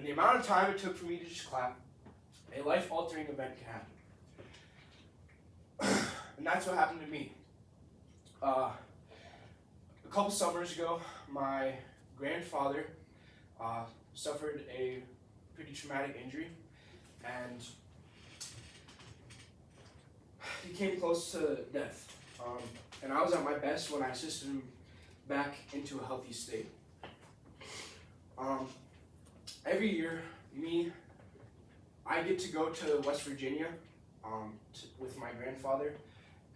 the amount of time it took for me to just clap, a life-altering event can happen. And that's what happened to me. A couple summers ago, my grandfather suffered a pretty traumatic injury, and he came close to death. And I was at my best when I assisted him back into a healthy state. Every year, I get to go to West Virginia with my grandfather,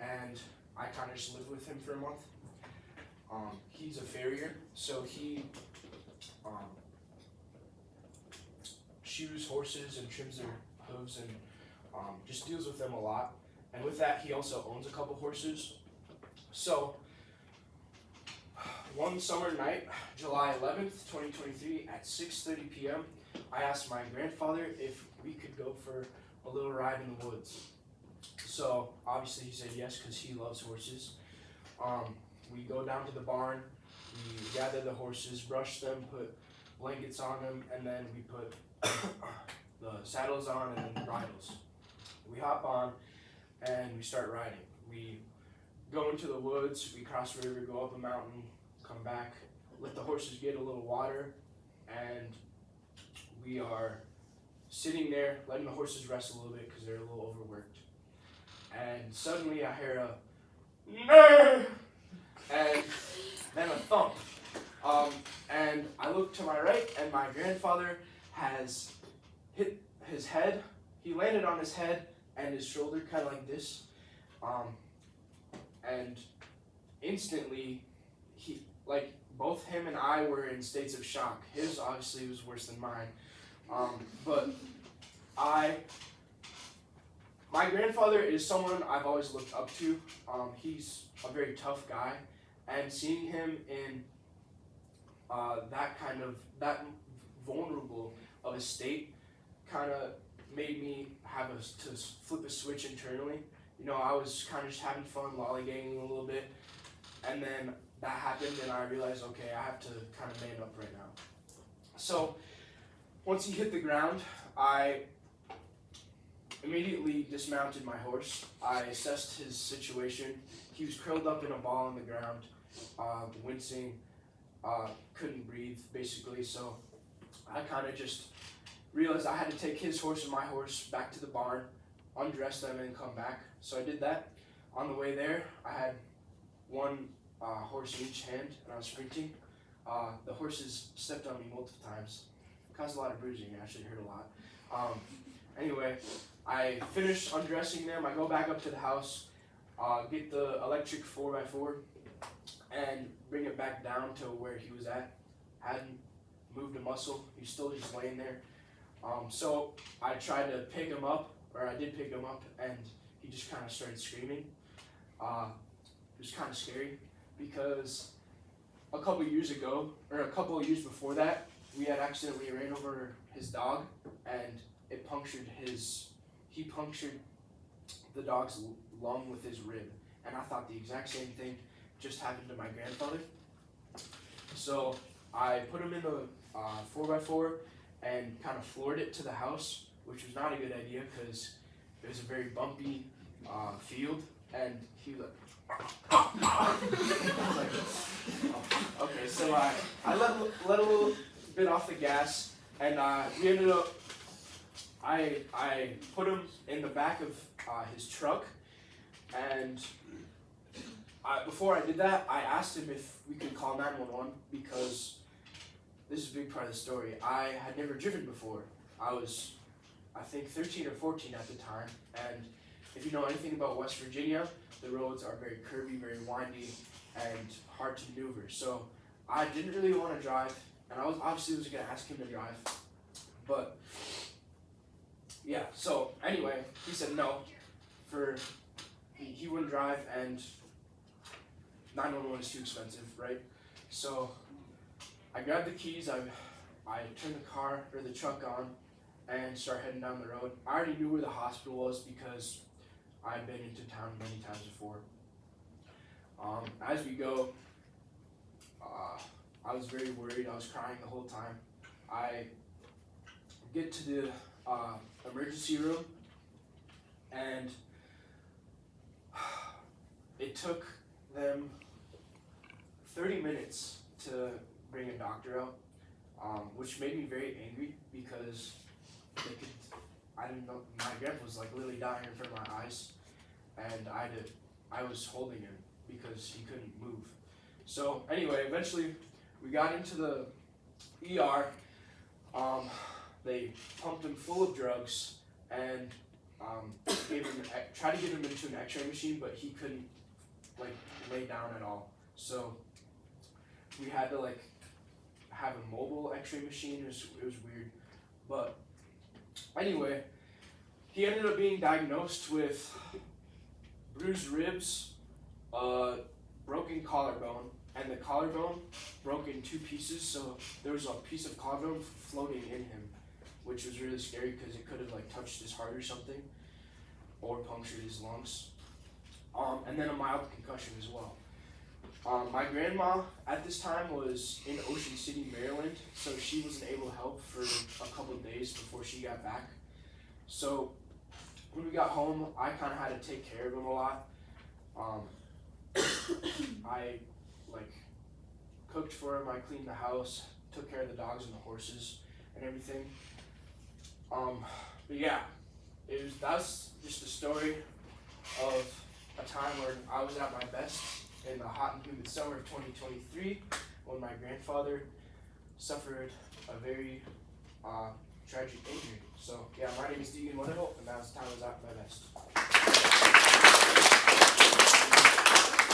and I kind of just live with him for a month. He's a farrier, so he shoes horses and trims their hooves and just deals with them a lot. And with that, he also owns a couple horses. So, one summer night, July 11th, 2023, at 6:30 p.m., I asked my grandfather if we could go for a little ride in the woods. So, obviously he said yes because he loves horses. We go down to the barn, we gather the horses, brush them, put blankets on them, and then we put the saddles on and then bridles. We hop on and we start riding. We go into the woods, we cross the river, go up a mountain, come back, let the horses get a little water, and we are sitting there letting the horses rest a little bit because they're a little overworked. And suddenly I hear a "Nurr!" and then a thump. And I look to my right, and my grandfather has hit his head. He landed on his head and his shoulder kind of like this. And instantly, both him and I were in states of shock. His obviously was worse than mine. But my grandfather is someone I've always looked up to. He's a very tough guy, and seeing him in that vulnerable of a state kind of made me have to flip a switch internally. I was kind of just having fun, lollygagging a little bit, and then that happened, and I realized, okay, I have to kind of man up right now. So once he hit the ground, I immediately dismounted my horse. I assessed his situation. He was curled up in a ball on the ground, wincing, couldn't breathe, basically. So I kind of just realized I had to take his horse and my horse back to the barn, undress them, and come back. So I did that. On the way there, I had one horse in each hand, and I was sprinting. The horses stepped on me multiple times. It caused a lot of bruising. It actually hurt a lot. Anyway, I finished undressing them. I go back up to the house, get the electric 4x4, and bring it back down to where he was at. Hadn't moved a muscle. He's still just laying there. So I tried to pick him up, or I did pick him up, and he just kind of started screaming. It was kind of scary because a couple of years before that, we had accidentally ran over his dog, and he punctured the dog's lung with his rib. And I thought the exact same thing just happened to my grandfather. So I put him in the 4x4 and kind of floored it to the house, which was not a good idea because it was a very bumpy field, and he was like, okay, so I let a little bit off the gas, and we ended up, I put him in the back of his truck, and before I did that, I asked him if we could call 911 because this is a big part of the story. I had never driven before. I was, I think, 13 or 14 at the time, and if you know anything about West Virginia, the roads are very curvy, very windy, and hard to maneuver. So I didn't really want to drive, and I was going to ask him to drive, but yeah. So anyway, he said no, he wouldn't drive, and 911 is too expensive, right? So I grabbed the keys, I turned the truck on, and started heading down the road. I already knew where the hospital was because I've been into town many times before. As we go, I was very worried. I was crying the whole time. I get to the emergency room, and it took them 30 minutes to bring a doctor out, which made me very angry because I didn't know, my grandpa was like literally dying in front of my eyes, and I was holding him because he couldn't move. So anyway, eventually we got into the ER. They pumped him full of drugs and tried to get him into an X-ray machine, but he couldn't like lay down at all. So we had to like have a mobile X-ray machine. It was weird, but anyway, he ended up being diagnosed with bruised ribs, broken collarbone, and the collarbone broke in 2 pieces. So there was a piece of collarbone floating in him, which was really scary because it could have like touched his heart or something, or punctured his lungs. And then a mild concussion as well. My grandma at this time was in Ocean City, Maryland, so she wasn't able to help for a couple of days before she got back. So when we got home, I kind of had to take care of him a lot. I like cooked for him, I cleaned the house, took care of the dogs and the horses and everything. But yeah, that's just a story of a time where I was at my best in the hot and humid summer of 2023 when my grandfather suffered a very tragic injury. So yeah, my name is Deagan W, and that was the time I was at my best.